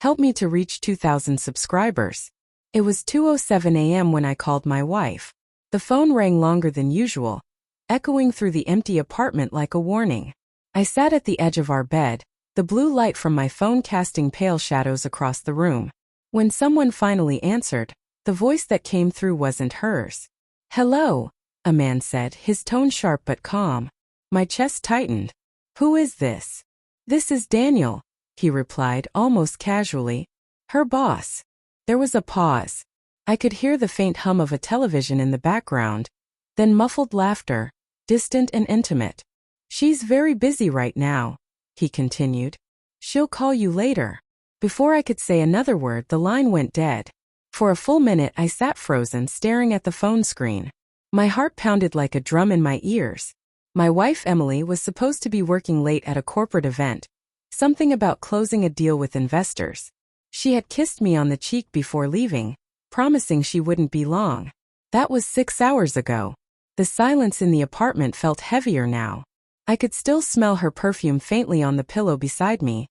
Help me to reach 2,000 subscribers. It was 2:07 a.m. when I called my wife. The phone rang longer than usual, echoing through the empty apartment like a warning. I sat at the edge of our bed, the blue light from my phone casting pale shadows across the room. When someone finally answered, the voice that came through wasn't hers. "Hello," a man said, his tone sharp but calm. My chest tightened. "Who is this?" "This is Daniel," he replied almost casually. "Her boss." There was a pause. I could hear the faint hum of a television in the background, then muffled laughter, distant and intimate. "She's very busy right now," he continued. "She'll call you later." Before I could say another word, the line went dead. For a full minute I sat frozen, staring at the phone screen. My heart pounded like a drum in my ears. My wife Emily was supposed to be working late at a corporate event, something about closing a deal with investors. She had kissed me on the cheek before leaving, promising she wouldn't be long. That was 6 hours ago. The silence in the apartment felt heavier now. I could still smell her perfume faintly on the pillow beside me.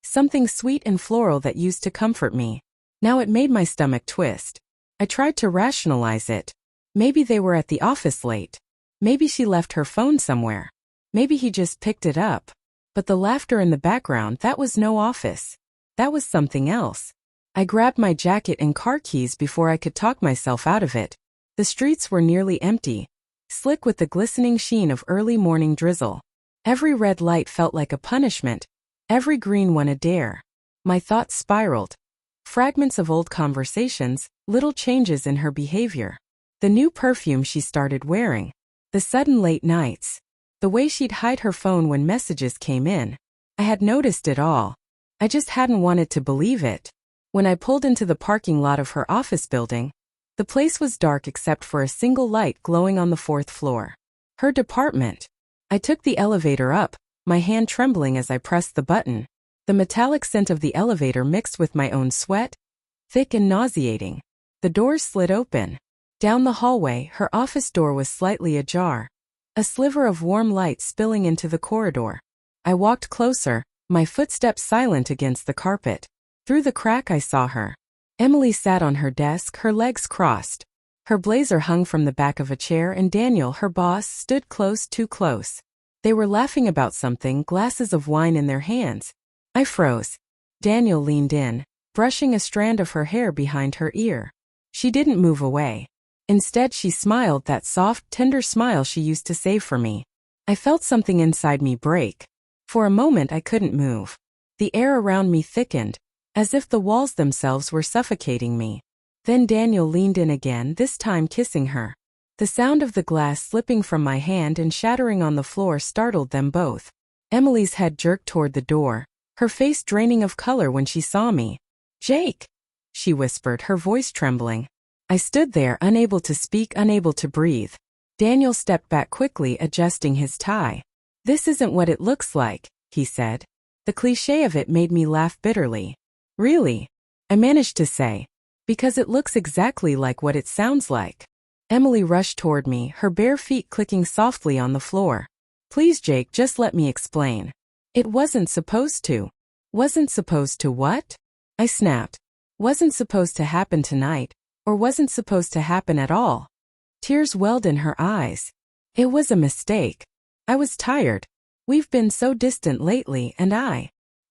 Something sweet and floral that used to comfort me. Now it made my stomach twist. I tried to rationalize it. Maybe they were at the office late. Maybe she left her phone somewhere. Maybe he just picked it up. But the laughter in the background, that was no office. That was something else. I grabbed my jacket and car keys before I could talk myself out of it. The streets were nearly empty, slick with the glistening sheen of early morning drizzle. Every red light felt like a punishment. Every green one a dare. My thoughts spiraled. Fragments of old conversations, little changes in her behavior. The new perfume she started wearing. The sudden late nights. The way she'd hide her phone when messages came in. I had noticed it all. I just hadn't wanted to believe it. When I pulled into the parking lot of her office building, the place was dark except for a single light glowing on the 4th floor. Her department. I took the elevator up, my hand trembling as I pressed the button. The metallic scent of the elevator mixed with my own sweat, thick and nauseating. The doors slid open. Down the hallway, her office door was slightly ajar. A sliver of warm light spilling into the corridor. I walked closer, my footsteps silent against the carpet. Through the crack I saw her. Emily sat on her desk, her legs crossed. Her blazer hung from the back of a chair and Daniel, her boss, stood close, too close. They were laughing about something, glasses of wine in their hands. I froze. Daniel leaned in, brushing a strand of her hair behind her ear. She didn't move away. Instead she smiled, that soft, tender smile she used to save for me. I felt something inside me break. For a moment I couldn't move. The air around me thickened, as if the walls themselves were suffocating me. Then Daniel leaned in again, this time kissing her. The sound of the glass slipping from my hand and shattering on the floor startled them both. Emily's head jerked toward the door, her face draining of color when she saw me. "Jake," she whispered, her voice trembling. I stood there, unable to speak, unable to breathe. Daniel stepped back quickly, adjusting his tie. "This isn't what it looks like," he said. The cliché of it made me laugh bitterly. "Really?" I managed to say. "Because it looks exactly like what it sounds like." Emily rushed toward me, her bare feet clicking softly on the floor. "Please, Jake, just let me explain." "It wasn't supposed to." "Wasn't supposed to what?" I snapped. "Wasn't supposed to happen tonight, or wasn't supposed to happen at all." Tears welled in her eyes. "It was a mistake. I was tired. We've been so distant lately and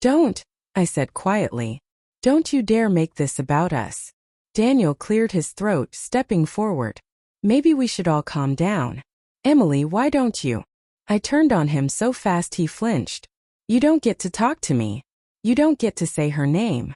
Don't," I said quietly. "Don't you dare make this about us." Daniel cleared his throat, stepping forward. "Maybe we should all calm down. Emily, why don't you?" I turned on him so fast he flinched. "You don't get to talk to me. You don't get to say her name."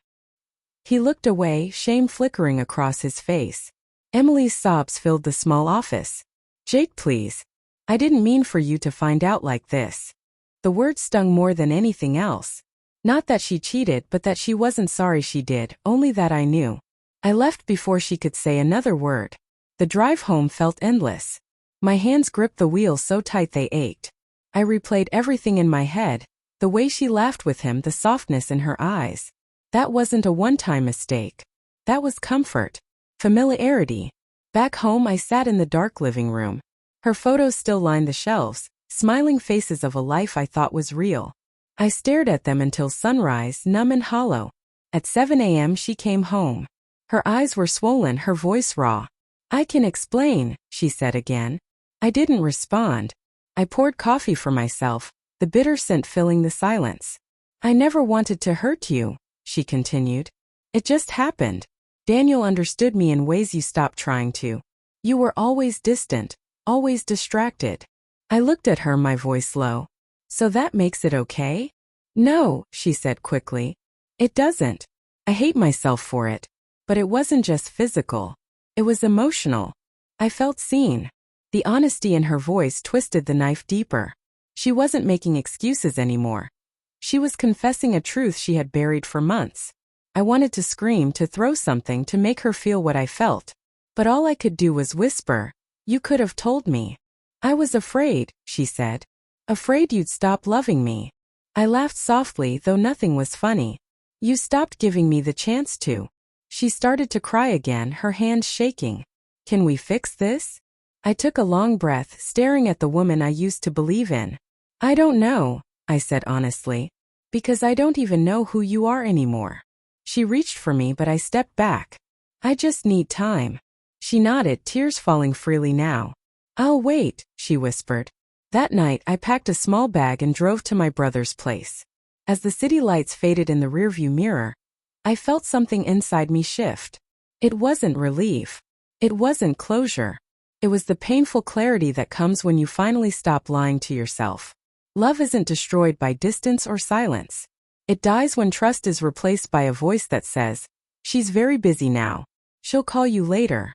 He looked away, shame flickering across his face. Emily's sobs filled the small office. "Jake, please. I didn't mean for you to find out like this." The word stung more than anything else. Not that she cheated, but that she wasn't sorry she did, only that I knew. I left before she could say another word. The drive home felt endless. My hands gripped the wheel so tight they ached. I replayed everything in my head, the way she laughed with him, the softness in her eyes. That wasn't a one-time mistake. That was comfort. Familiarity. Back home I sat in the dark living room. Her photos still lined the shelves, smiling faces of a life I thought was real. I stared at them until sunrise, numb and hollow. At 7 a.m. she came home. Her eyes were swollen, her voice raw. "I can explain," she said again. I didn't respond. I poured coffee for myself, the bitter scent filling the silence. "I never wanted to hurt you," she continued. "It just happened. Daniel understood me in ways you stopped trying to. You were always distant, always distracted." I looked at her, my voice low. "So that makes it okay?" "No," she said quickly. "It doesn't. I hate myself for it. But it wasn't just physical. It was emotional. I felt seen." The honesty in her voice twisted the knife deeper. She wasn't making excuses anymore. She was confessing a truth she had buried for months. I wanted to scream, to throw something, to make her feel what I felt. But all I could do was whisper, "You could have told me." "I was afraid," she said. "Afraid you'd stop loving me." I laughed softly, though nothing was funny. "You stopped giving me the chance to." She started to cry again, her hands shaking. "Can we fix this?" I took a long breath, staring at the woman I used to believe in. "I don't know," I said honestly. "Because I don't even know who you are anymore." She reached for me, but I stepped back. "I just need time." She nodded, tears falling freely now. "I'll wait," she whispered. That night, I packed a small bag and drove to my brother's place. As the city lights faded in the rearview mirror, I felt something inside me shift. It wasn't relief. It wasn't closure. It was the painful clarity that comes when you finally stop lying to yourself. Love isn't destroyed by distance or silence. It dies when trust is replaced by a voice that says, "She's very busy now. She'll call you later."